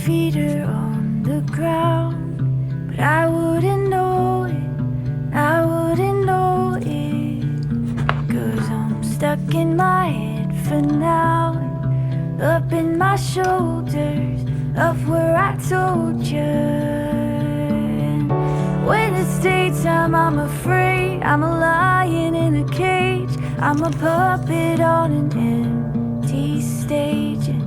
feet are on the ground, but I wouldn't know it, I wouldn't know it. 'Cause I'm stuck in my head for now, up in my shoulders, up where I told you. And when it's daytime, I'm afraid I'm a lion in a cage, I'm a puppet on an empty stage. And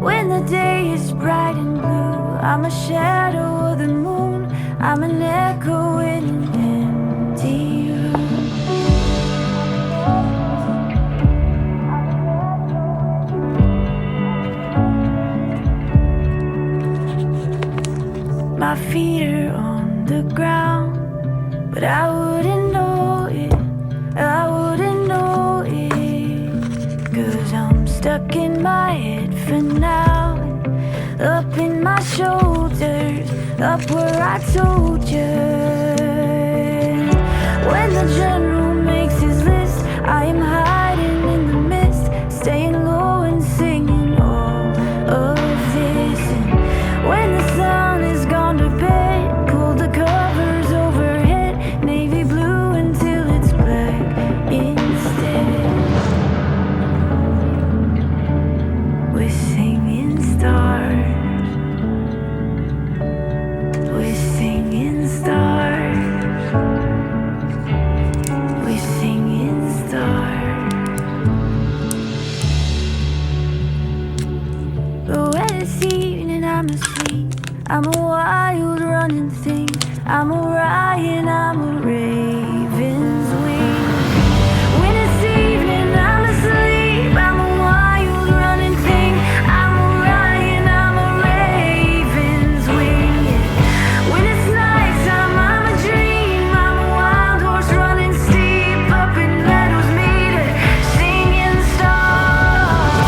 when the day is bright and blue, I'm a shadow of the moon, I'm an echo in an empty room. My feet are on the ground, but I wouldn't know it, I wouldn't know it. 'Cause I'm stuck in my head for now, up in my shoulders, up where I told you. When the general makes his list, I am hiding in the mist, staying low and singing all of this. And when the sun is gone to bed, pull the covers overhead, navy blue until it's black instead. We're singing stars, we're singing stars, we're singing stars. But when it's evening, I'm asleep, I'm a wild running thing, I'm a Orion, I'm a raven's wing. When it's evening, I'm asleep, I'm a wild running thing, I'm a Orion, I'm a raven's wing. When it's nighttime, I'm a dream, I'm a wild horse running steep, up in meadows made of singing stars,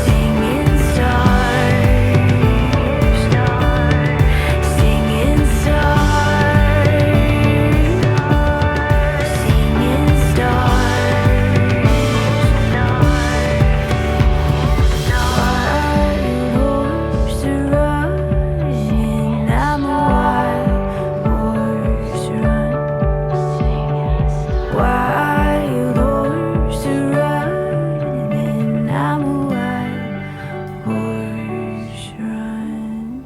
singing stars, singing stars, singing stars. Wild horse running, I'm a wild horse running.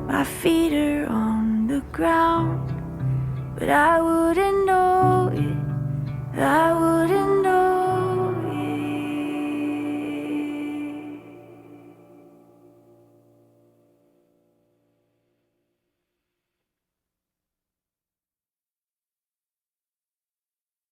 My feet are on the ground, but I wouldn't know it, I